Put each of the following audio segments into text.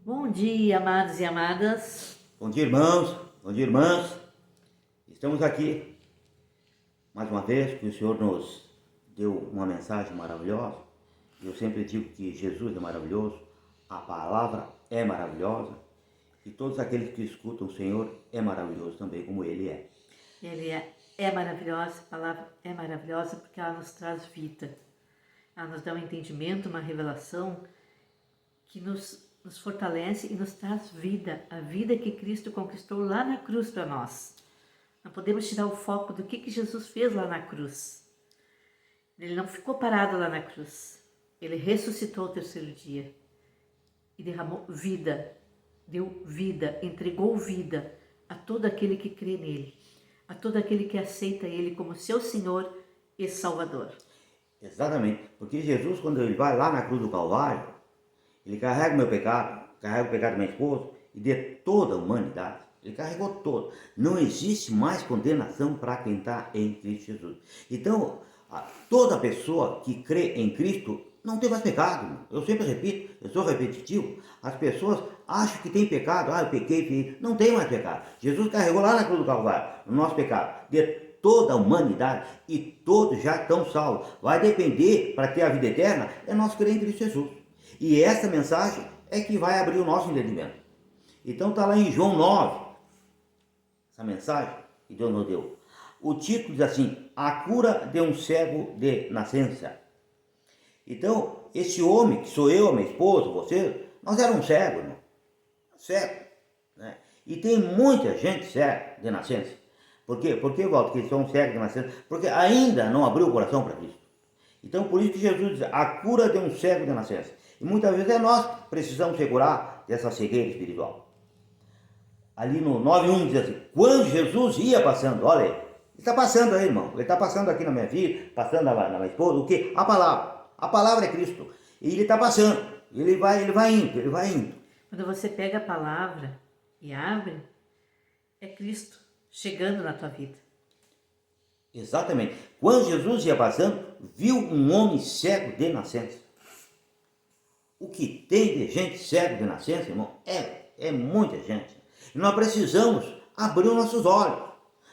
Bom dia, amados e amadas. Bom dia, irmãos. Bom dia, irmãs. Estamos aqui mais uma vez, que o Senhor nos deu uma mensagem maravilhosa. Eu sempre digo que Jesus é maravilhoso, a palavra é maravilhosa e todos aqueles que escutam o Senhor é maravilhoso também, como Ele é. Ele é maravilhosa, a palavra é maravilhosa porque ela nos traz vida. Ela nos dá um entendimento, uma revelação que nos fortalece e nos traz vida, a vida que Cristo conquistou lá na cruz para nós. Não podemos tirar o foco do que Jesus fez lá na cruz. Ele não ficou parado lá na cruz. Ele ressuscitou ao terceiro dia e derramou vida, deu vida, entregou vida a todo aquele que crê nele, a todo aquele que aceita ele como seu Senhor e Salvador. Exatamente, porque Jesus, quando Ele vai lá na cruz do Calvário, Ele carrega o meu pecado, carrega o pecado da minha esposa e de toda a humanidade. Ele carregou todo. Não existe mais condenação para quem está em Cristo Jesus. Então, toda pessoa que crê em Cristo não tem mais pecado. Eu sempre repito, eu sou repetitivo. As pessoas acham que tem pecado. Eu pequei. Não tem mais pecado. Jesus carregou lá na cruz do Calvário o nosso pecado. De toda a humanidade e todos já estão salvos. Vai depender, para ter a vida eterna, é nós crer em Cristo Jesus. E essa mensagem é que vai abrir o nosso entendimento. Então está lá em João 9, essa mensagem que Deus nos deu. O título diz assim: a cura de um cego de nascença. Então, esse homem, que sou eu, a minha esposa, você, nós éramos cegos, irmão. Cego, né? E tem muita gente cega de nascença. Por quê? Porque, Walter, que eles são cegos de nascença? Porque ainda não abriu o coração para Cristo. Então, por isso que Jesus diz, a cura de um cego de nascença. E muitas vezes nós precisamos se curar dessa cegueira espiritual. Ali no 9:1 diz assim, quando Jesus ia passando, olha aí, ele está passando aí, irmão, ele está passando aqui na minha vida, passando na minha esposa, o quê? A palavra é Cristo. E ele está passando, ele vai indo. Quando você pega a palavra e abre, é Cristo chegando na tua vida. Exatamente. Quando Jesus ia passando, viu um homem cego de nascença. O que tem de gente cego de nascença, irmão, é muita gente. E nós precisamos abrir os nossos olhos.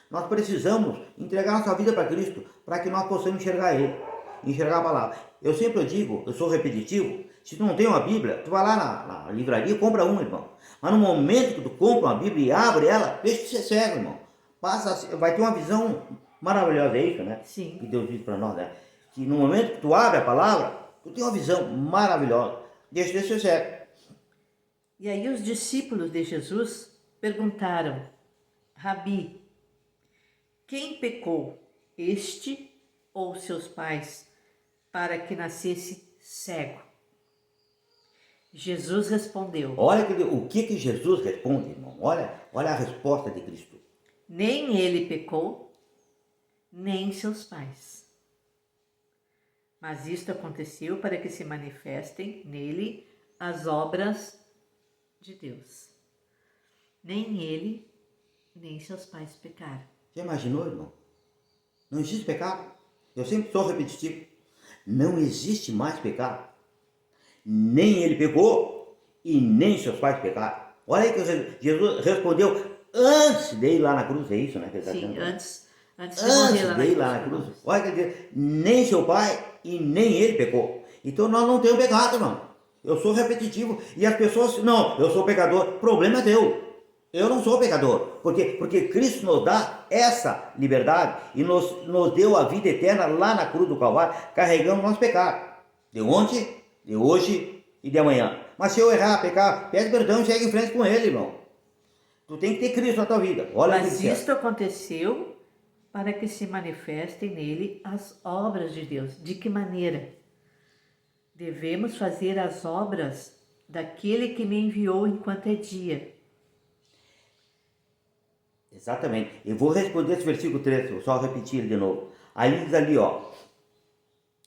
Nós precisamos entregar nossa vida para Cristo, para que nós possamos enxergar Ele, enxergar a palavra. Eu sempre digo, eu sou repetitivo, se tu não tem uma Bíblia, tu vai lá na livraria e compra uma, irmão. Mas no momento que tu compra uma Bíblia e abre ela, deixa de ser cego, irmão. Vai ter uma visão maravilhosa, é isso, né? Sim. Que Deus diz para nós, né? Que no momento que tu abre a palavra, tu tem uma visão maravilhosa. Deixa de ser cego. E aí os discípulos de Jesus perguntaram, Rabi, quem pecou, este ou seus pais, para que nascesse cego? Jesus respondeu, Olha o que Jesus responde, irmão. Olha a resposta de Cristo. nem ele pecou, nem seus pais. Mas isto aconteceu para que se manifestem nele as obras de Deus. Nem ele, nem seus pais pecaram. Já imaginou, irmão? Não existe pecado. Eu sempre sou repetitivo. Não existe mais pecado. Nem ele pecou e nem seus pais pecaram. Olha aí que Jesus respondeu antes de ir lá na cruz. É isso, né? Sim, antes de ir lá na cruz. Olha que dizer, nem seu pai e nem ele pecou. Então nós não temos pecado, irmão. Eu sou repetitivo. E as pessoas, não, eu sou pecador. Problema é teu. Eu não sou pecador. Porque Cristo nos dá essa liberdade e nos deu a vida eterna lá na cruz do Calvário, carregando o nosso pecado. De ontem, de hoje e de amanhã. Mas se eu errar, pecar, pede perdão e segue em frente com ele, irmão. Tu tem que ter Cristo na tua vida. Olha. Mas isto aconteceu para que se manifestem nele as obras de Deus. De que maneira? Devemos fazer as obras daquele que me enviou enquanto é dia. Exatamente. Eu vou responder esse versículo 3, vou só repetir ele de novo. Aí diz ali, ó.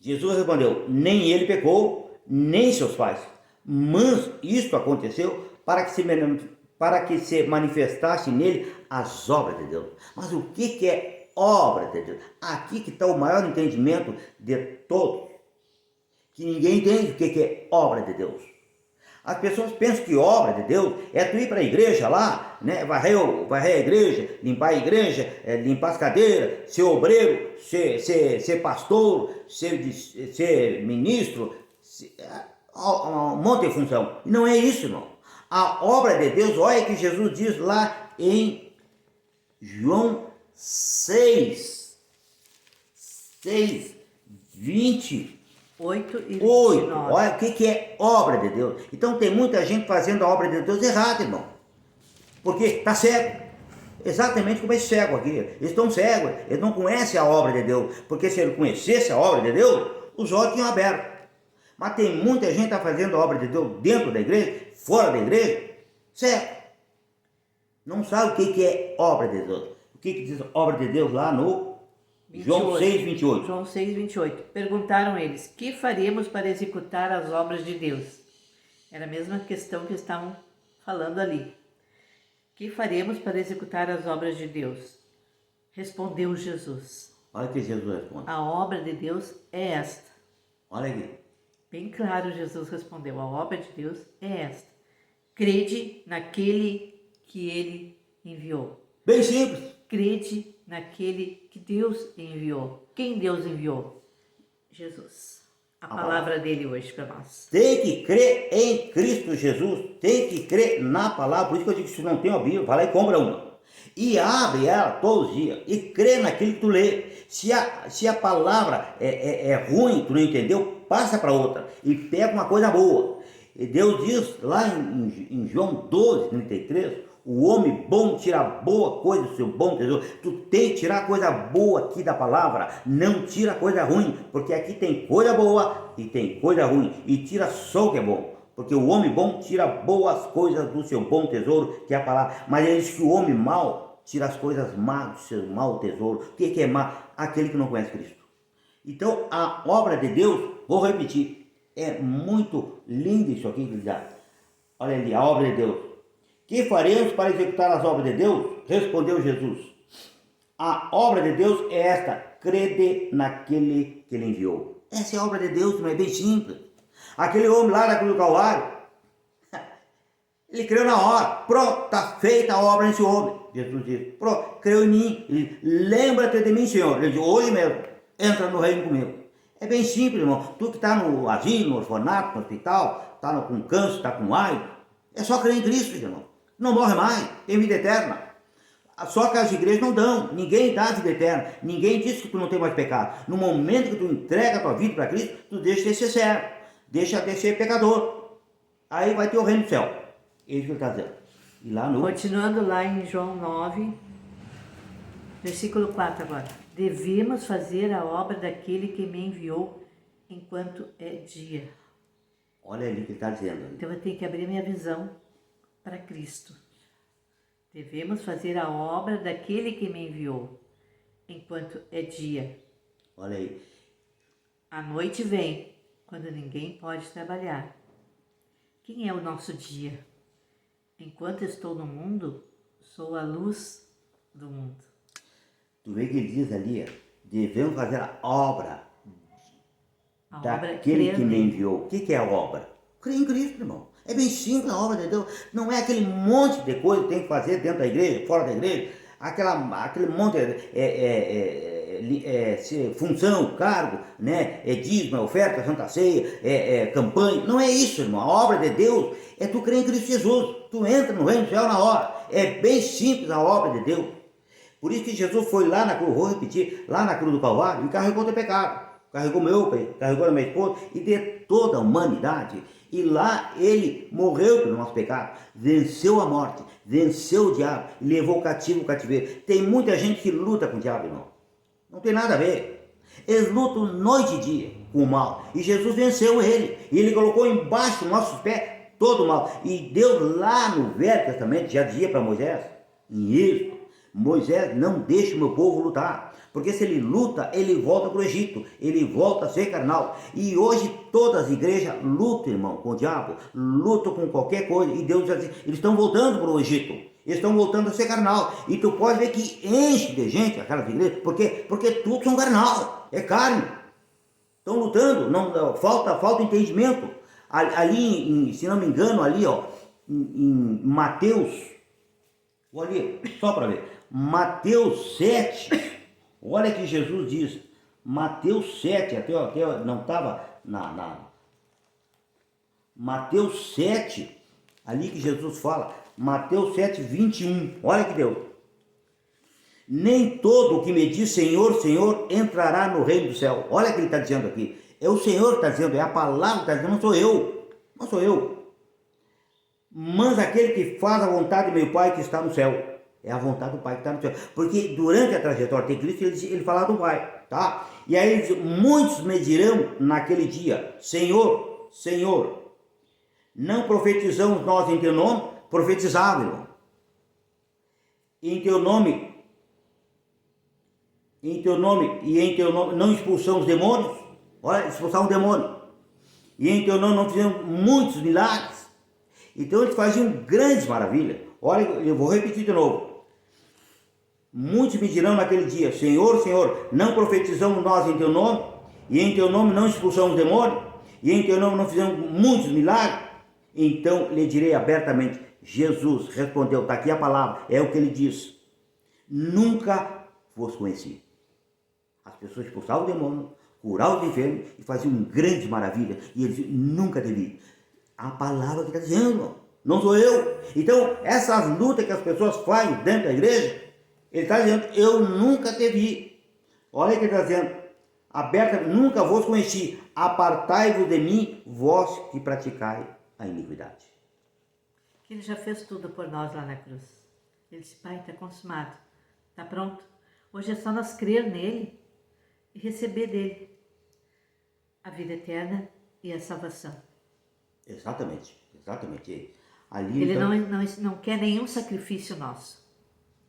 Jesus respondeu, nem ele pecou, nem seus pais. Mas isto aconteceu para que se manifestasse nele as obras de Deus. Mas o que é obra de Deus? Aqui que está o maior entendimento de todos. Que ninguém entende o que é obra de Deus. As pessoas pensam que obra de Deus é tu ir para a igreja lá, né? Varrer a igreja, limpar a igreja, limpar as cadeiras, ser obreiro, ser pastor, ser ministro, um monte de função. Não é isso, irmão. A obra de Deus, olha que Jesus diz lá em João 6, 20. 8 e 29. Olha o que é obra de Deus. Então tem muita gente fazendo a obra de Deus errada, irmão. Porque está cego. Exatamente como esse cego aqui. Eles estão cegos, eles não conhecem a obra de Deus. Porque se ele conhecesse a obra de Deus, os olhos tinham aberto. Mas tem muita gente que está fazendo a obra de Deus dentro da igreja, fora da igreja, cego. Não sabe o que é obra de Deus. O que diz obra de Deus lá no 28. João 6, 28. João 6, 28. Perguntaram eles, que faremos para executar as obras de Deus? Era a mesma questão que estavam falando ali. Que faremos para executar as obras de Deus? Respondeu Jesus. Olha o que Jesus responde. A obra de Deus é esta. Olha aqui. Bem claro, Jesus respondeu, a obra de Deus é esta. Crede naquele que ele enviou. Bem simples. Crede naquele que Deus enviou. Quem Deus enviou? Jesus. A palavra dele hoje para nós. Tem que crer em Cristo Jesus. Tem que crer na palavra. Por isso que eu digo que se não tem a Bíblia, vai lá e compra uma. E abre ela todos os dias. E crê naquilo que tu lê. Se a palavra é ruim, tu não entendeu, passa para outra. E pega uma coisa boa. E Deus diz lá em João 12, 33... O homem bom tira boa coisa do seu bom tesouro. Tu tem que tirar coisa boa aqui da palavra. Não tira coisa ruim. Porque aqui tem coisa boa e tem coisa ruim. E tira só o que é bom. Porque o homem bom tira boas coisas do seu bom tesouro, que é a palavra. Mas ele diz que o homem mau tira as coisas más do seu mau tesouro. O que é mau? Aquele que não conhece Cristo. Então a obra de Deus, vou repetir, é muito lindo isso aqui que ele dá. Olha ali, a obra de Deus. Que faremos para executar as obras de Deus? Respondeu Jesus. A obra de Deus é esta: crede naquele que ele enviou. Essa é a obra de Deus, não é bem simples. Aquele homem lá na cruz do Calvário, ele creu na hora. Pronto, está feita a obra nesse homem. Jesus disse, pronto, creu em mim. Ele, lembra-te de mim, Senhor. Ele disse, hoje mesmo, entra no reino comigo. É bem simples, irmão. Tu que está no asilo, no orfanato, no hospital, está com câncer, está com AIDS, é só crer em Cristo, irmão. Não morre mais, tem vida eterna. Só que as igrejas não dão, ninguém dá vida eterna, ninguém diz que tu não tem mais pecado. No momento que tu entrega a tua vida para Cristo, tu deixa de ser servo, deixa de ser pecador. Aí vai ter o reino do céu. É isso que ele está dizendo. E lá no... Continuando lá em João 9, versículo 4 agora. Devemos fazer a obra daquele que me enviou enquanto é dia. Olha ali o que ele está dizendo. Então eu tenho que abrir minha visão para Cristo. Devemos fazer a obra daquele que me enviou, enquanto é dia. Olha aí. A noite vem, quando ninguém pode trabalhar. Quem é o nosso dia? Enquanto estou no mundo, sou a luz do mundo. Tu vê que ele diz ali, devemos fazer a obra daquele que me enviou. O que é a obra? Crer em Cristo, irmão. É bem simples a obra de Deus. Não é aquele monte de coisa que tem que fazer dentro da igreja, fora da igreja. Aquele monte função, cargo, né? Dízimo, oferta, santa ceia, campanha. Não é isso, irmão. A obra de Deus é tu crer em Cristo Jesus. Tu entra no reino do céu na hora. É bem simples a obra de Deus. Por isso que Jesus foi lá na cruz, vou repetir, lá na cruz do Calvário e carregou teu pecado. Carregou meu pai, carregou a minha esposa e de toda a humanidade. E lá ele morreu pelo nosso pecado, venceu a morte, venceu o diabo e levou o cativo o cativeiro. Tem muita gente que luta com o diabo, irmão. Não tem nada a ver. Eles lutam noite e dia com o mal. E Jesus venceu ele. E ele colocou embaixo dos nossos pés todo o mal. E Deus lá no Velho Testamento já dizia para Moisés, em Êxodo, Moisés, não deixe o meu povo lutar. Porque se ele luta, ele volta para o Egito. Ele volta a ser carnal. E hoje todas as igrejas lutam, irmão, com o diabo. Lutam com qualquer coisa. E Deus diz assim, eles estão voltando para o Egito. Eles estão voltando a ser carnal. E tu pode ver que enche de gente aquelas igrejas. Porque tudo são carnal. É carne. Estão lutando. Não, falta entendimento. Ali, se não me engano, ali, ó, em Mateus, olha ali, só para ver, Mateus 7, olha que Jesus diz, Mateus 7, até não estava Mateus 7, ali que Jesus fala, Mateus 7, 21, olha que deu. Nem todo o que me diz Senhor, Senhor, entrará no reino do céu. Olha o que ele está dizendo aqui. É o Senhor que está dizendo, é a palavra que está dizendo, não sou eu. Não sou eu. Mas aquele que faz a vontade do meu Pai que está no céu. É a vontade do Pai que está no céu. Porque durante a trajetória de Cristo, ele fala do Pai. Tá? E aí ele diz, muitos me dirão naquele dia, Senhor, Senhor, não profetizamos nós em teu nome? Profetizava, irmão. Em teu nome e em teu nome não expulsamos demônios? Olha, expulsar um demônio. E em teu nome não fizemos muitos milagres. Então eles faziam grandes maravilhas. Olha, eu vou repetir de novo. Muitos me dirão naquele dia, Senhor, Senhor, não profetizamos nós em teu nome? E em teu nome não expulsamos demônios? E em teu nome não fizemos muitos milagres? Então lhe direi abertamente, Jesus respondeu, está aqui a palavra, é o que ele diz. Nunca vos conheci. As pessoas expulsavam o demônio, curavam os enfermos e faziam grandes maravilhas. E eles nunca teve. A palavra que está dizendo, não sou eu. Então, essas lutas que as pessoas fazem dentro da igreja, ele está dizendo, eu nunca te vi. Olha o que ele está dizendo, aberta, nunca vos conheci. Apartai-vos de mim, vós que praticai a iniquidade. Que ele já fez tudo por nós lá na cruz. Ele disse, Pai, está consumado, está pronto. Hoje é só nós crer nele e receber dele a vida eterna e a salvação. Exatamente, exatamente. Ali, ele então, não quer nenhum sacrifício nosso.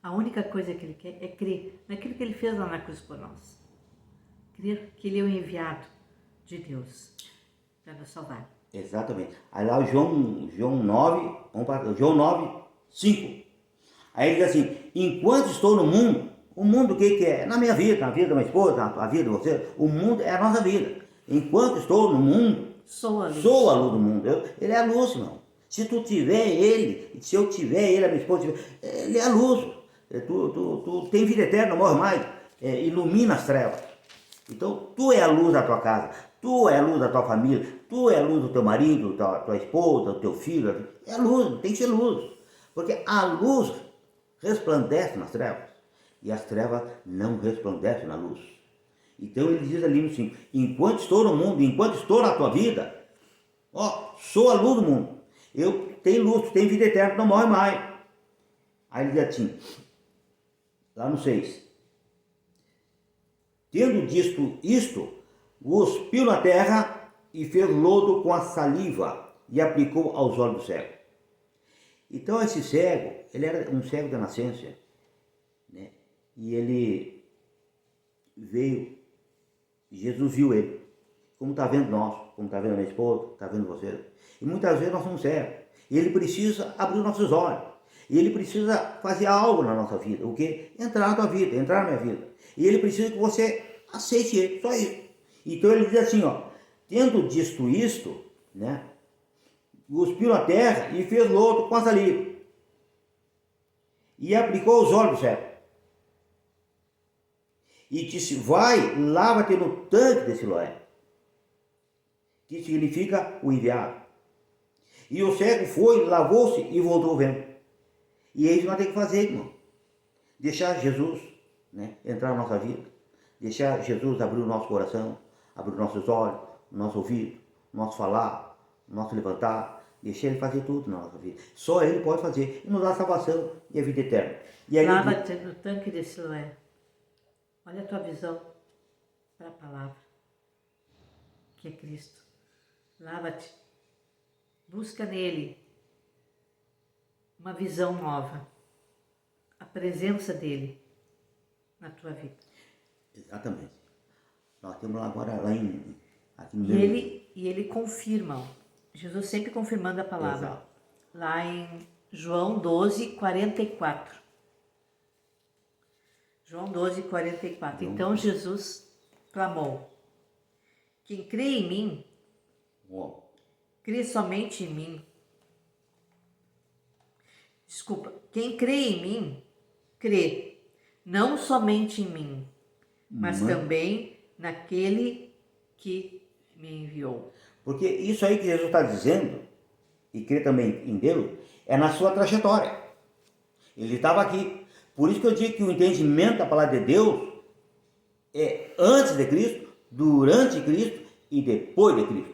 A única coisa que ele quer é crer naquilo que ele fez lá na cruz por nós. Crer que ele é o enviado de Deus para nos salvar. Exatamente. Aí lá João 9, João 9, 5. Aí ele diz assim, enquanto estou no mundo, o mundo o que é? Na minha vida, na vida da minha esposa, na vida de você, o mundo é a nossa vida. Enquanto estou no mundo, sou a luz do mundo. Ele é a luz, irmão. Se tu tiver ele, se eu tiver ele, a minha esposa tiver, ele é a luz. Tu tem vida eterna, não morre mais. Ilumina as trevas. Então, tu é a luz da tua casa, tu é a luz da tua família, tu é a luz do teu marido, da tua esposa, do teu filho. É a luz, tem que ser luz. Porque a luz resplandece nas trevas. E as trevas não resplandecem na luz. Então ele diz ali no 5, enquanto estou no mundo, enquanto estou na tua vida, ó, sou a luz do mundo. Eu tenho luz, tenho vida eterna, não morre mais. Aí ele diz assim, lá no 6, tendo dito isto, cuspiu na terra e fez lodo com a saliva e aplicou aos olhos do cego. Então esse cego, ele era um cego da nascença, né? E ele veio, Jesus viu ele, como está vendo nós, como está vendo a minha esposa, está vendo você. E muitas vezes nós somos cegos. E ele precisa abrir os nossos olhos. E ele precisa fazer algo na nossa vida. O quê? Entrar na tua vida, entrar na minha vida. E ele precisa que você aceite ele, só isso. Então ele diz assim, ó, tendo dito isto, né, cuspiu na terra e fez lodo com a saliva. E aplicou os olhos do cego. E disse, vai, lava-te no tanque de Siloé, que significa o enviado. E o cego foi, lavou-se e voltou vendo. E é isso que nós temos que fazer, irmão. Deixar Jesus, né, entrar na nossa vida. Deixar Jesus abrir o nosso coração, abrir os nossos olhos, o nosso ouvido, o nosso falar, o nosso levantar. Deixar ele fazer tudo na nossa vida. Só ele pode fazer. E nos dá a salvação e a vida eterna. Lava-te no tanque de Siloé. Olha a tua visão para a palavra, que é Cristo. Lava-te. Busca nele uma visão nova. A presença dele na tua vida. Exatamente. Nós temos agora lá aqui no E ele confirma. Ó. Jesus sempre confirmando a palavra. Exato. Lá em João 12, 44. João 12, 44. Então Jesus clamou, quem crê em mim, crê somente em mim. Desculpa, quem crê em mim, crê não somente em mim, mas também naquele que me enviou. Porque isso aí que Jesus está dizendo, e crê também em Deus, é na sua trajetória. Ele estava aqui. Por isso que eu digo que o entendimento da palavra de Deus é antes de Cristo, durante Cristo e depois de Cristo.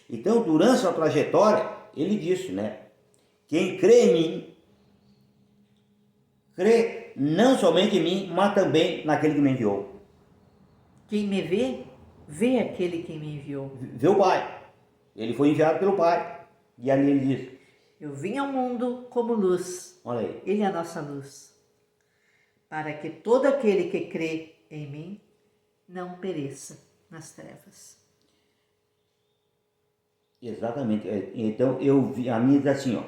Então, durante a trajetória, ele disse, né? Quem crê em mim, crê não somente em mim, mas também naquele que me enviou. Quem me vê, vê aquele que me enviou. Vê o Pai. Ele foi enviado pelo Pai. E ali ele diz, Eu vim ao mundo como luz. olha aí. Ele é a nossa luz. Para que todo aquele que crê em mim não pereça nas trevas. Exatamente. Então, a minha diz assim, ó.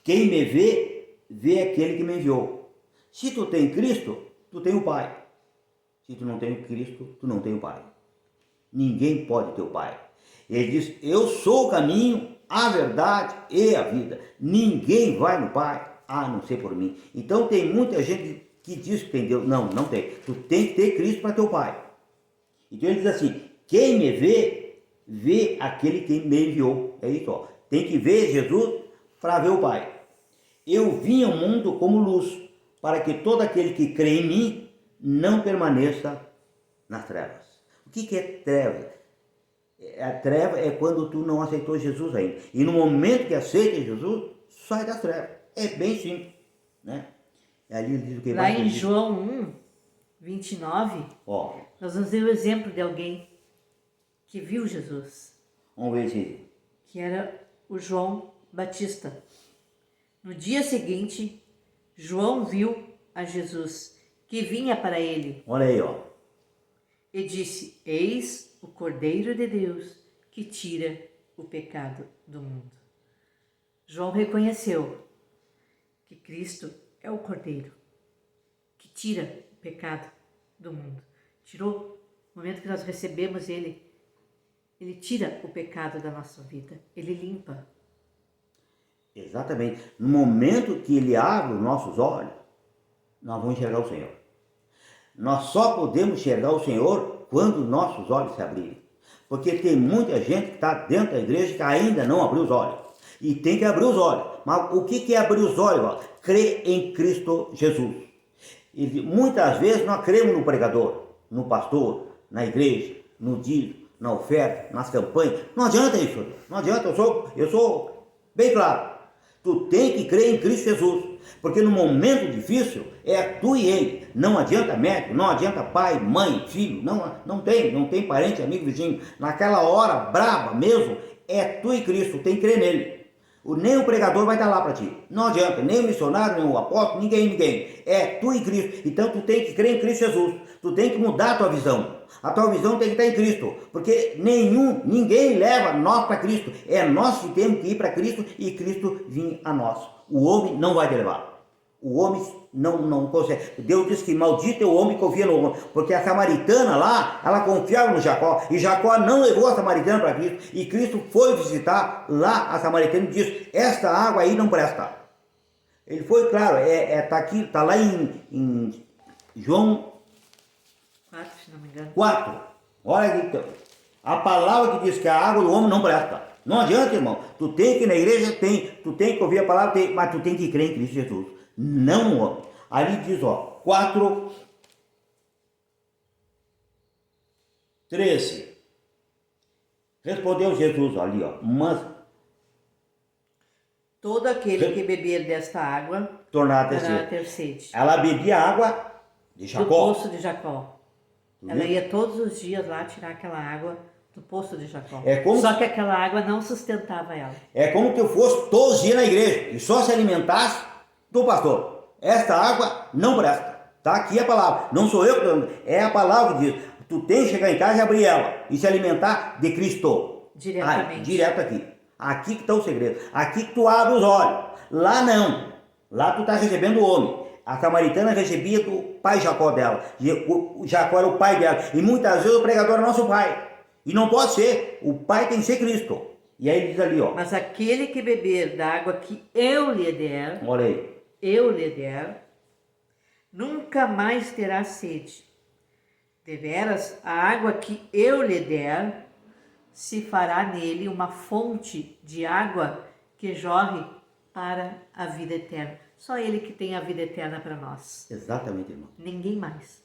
Quem me vê, vê aquele que me enviou. Se tu tem Cristo, tu tem o Pai. Se tu não tem Cristo, tu não tem o Pai. Ninguém pode ter o Pai. Ele diz, eu sou o caminho, a verdade e a vida. Ninguém vai no Pai, a não ser por mim. Então tem muita gente que diz que tem Deus. Não, não tem. Tu tem que ter Cristo para ter o Pai. Então ele diz assim, quem me vê, vê aquele que me enviou. É isso, ó. Tem que ver Jesus para ver o Pai. Eu vim ao mundo como luz, para que todo aquele que crê em mim não permaneça nas trevas. O que é treva? A treva é quando tu não aceitou Jesus ainda. E no momento que aceita Jesus, sai das trevas. É bem simples, né? Ali diz o que Lá em João 1, 29, ó, nós vamos ver o exemplo de alguém que viu Jesus, vamos ver se... que era o João Batista. No dia seguinte, João viu a Jesus, que vinha para ele, Olha aí, ó. e disse, eis o Cordeiro de Deus, que tira o pecado do mundo. João reconheceu que Cristo é o Cordeiro, que tira o pecado do mundo. Tirou, no momento que nós recebemos Ele tira o pecado da nossa vida, Ele limpa. Exatamente. No momento que Ele abre os nossos olhos, nós vamos enxergar o Senhor. Nós só podemos enxergar o Senhor quando nossos olhos se abrirem. Porque tem muita gente que está dentro da igreja que ainda não abriu os olhos. E tem que abrir os olhos. Mas o que é abrir os olhos? Crer em Cristo Jesus. E muitas vezes nós cremos no pregador, no pastor, na igreja, no dízimo, na oferta, nas campanhas. Não adianta isso. Não adianta. Eu sou bem claro. Tu tem que crer em Cristo Jesus. Porque no momento difícil é tu e ele. Não adianta médico, não adianta pai, mãe, filho. Não tem parente, amigo, vizinho. Naquela hora braba mesmo, é tu e Cristo. Tu tem que crer nele. Nem o pregador vai estar lá para ti. Não adianta, nem o missionário, nem o apóstolo, ninguém. É tu e Cristo. Então tu tem que crer em Cristo Jesus. Tu tem que mudar a tua visão. A tua visão tem que estar em Cristo. Porque ninguém leva nós para Cristo. É nós que temos que ir para Cristo e Cristo vir a nós. O homem não vai te levar. O homem não consegue. Deus diz que maldito é o homem que confia no homem. Porque a samaritana lá, ela confiava no Jacó. E Jacó não levou a samaritana para Cristo. E Cristo foi visitar lá a samaritana e disse, esta água aí não presta. Ele foi claro, tá aqui, tá lá em João 4, se não me engano. 4. Olha aqui, a palavra que diz que a água do homem não presta. Não adianta, irmão. Tu tem que ir na igreja, tu tem que ouvir a palavra, mas tu tem que crer em Cristo Jesus. Não, homem. Ali diz, ó, 4, 13. Respondeu Jesus ali, ó, mas todo aquele que beber desta água tornar a ter sede. Ela bebia água de Jacó. Do poço de Jacó. Ela ia todos os dias lá tirar aquela água do poço de Jacó. Só que aquela água não sustentava ela. É como que eu fosse todos os dias na igreja e só se alimentasse do pastor. Esta água não presta. Tá aqui a palavra. Não sou eu que estou dando. É a palavra que diz. Tu tem que chegar em casa e abrir ela e se alimentar de Cristo. Diretamente. Direto aqui. Aqui que está o segredo. Aqui que tu abre os olhos. Lá não. Lá tu está recebendo o homem. A samaritana recebia do pai Jacó dela. O Jacó era o pai dela. E muitas vezes o pregador é nosso pai. E não pode ser. O pai tem que ser Cristo. E aí diz ali, ó. Mas aquele que beber da água que eu lhe der, Olha aí. nunca mais terá sede. Deveras, a água que eu lhe der, se fará nele uma fonte de água que jorre para a vida eterna. Só Ele que tem a vida eterna para nós. Exatamente, irmão. Ninguém mais.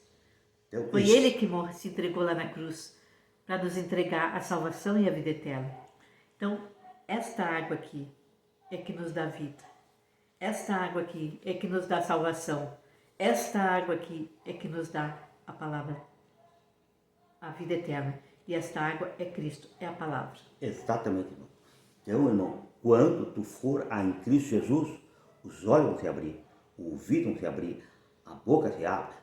Então, Foi Ele que se entregou lá na cruz para nos entregar a salvação e a vida eterna. Então, esta água aqui é que nos dá vida. Esta água aqui é que nos dá salvação. Esta água aqui é que nos dá a palavra, a vida eterna. E esta água é Cristo, é a palavra. Exatamente, irmão. Então, irmão, quando tu for em Cristo Jesus, os olhos vão se abrir, o ouvido vão se abrir, a boca se abre,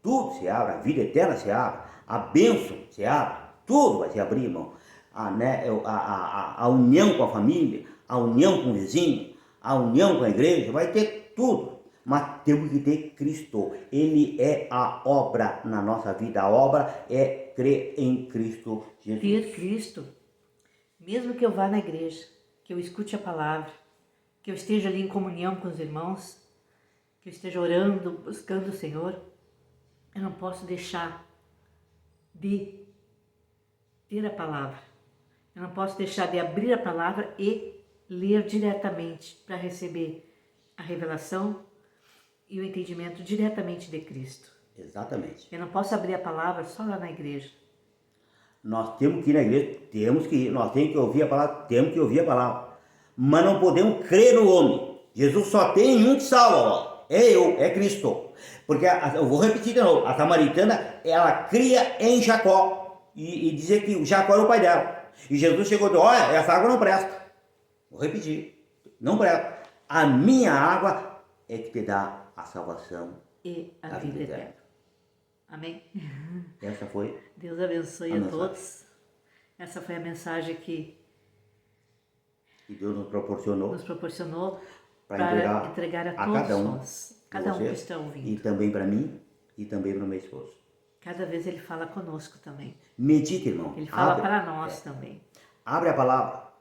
tudo se abre, a vida eterna se abre, a bênção se abre, tudo vai se abrir, irmão. A união com a família, a união com o vizinho, a união com a igreja, vai ter tudo. Mas temos que ter Cristo. Ele é a obra na nossa vida. A obra é crer em Cristo Jesus. Ter Cristo. Mesmo que eu vá na igreja, que eu escute a palavra, que eu esteja ali em comunhão com os irmãos, que eu esteja orando, buscando o Senhor, eu não posso deixar de ter a palavra. Eu não posso deixar de abrir a palavra e ler diretamente para receber a revelação e o entendimento diretamente de Cristo. Exatamente. Eu não posso abrir a palavra só lá na igreja. Nós temos que ir na igreja, temos que ir, nós temos que ouvir a palavra, temos que ouvir a palavra. Mas não podemos crer no homem. Jesus só tem um que salva, ó. É eu, é Cristo. Porque, eu vou repetir de novo, a samaritana, ela cria em Jacó. E dizer que o Jacó era o pai dela. E Jesus chegou e disse, olha, essa água não presta. Vou repetir, não presta. A minha água é que te dá a salvação E a vida eterna. Amém? Essa foi. Deus abençoe a todos. Essa foi a mensagem que Deus nos proporcionou para entregar a todos cada um, nós. Cada um que está ouvindo. E também para mim e também para o meu esposo. Cada vez Ele fala conosco também. Medite, irmão. Ele fala para nós também. Abre a palavra.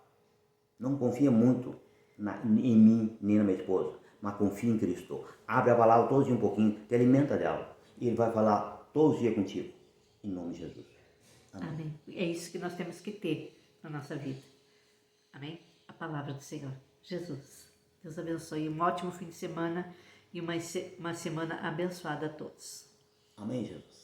Não confia muito em mim nem na minha esposa, mas confia em Cristo. Abre a palavra todos um pouquinho, te alimenta dela. E Ele vai falar todos os dias contigo. Em nome de Jesus. Amém. Amém. É isso que nós temos que ter na nossa vida. Amém? A palavra do Senhor. Jesus. Deus abençoe. Um ótimo fim de semana e uma semana abençoada a todos. Amém, Jesus.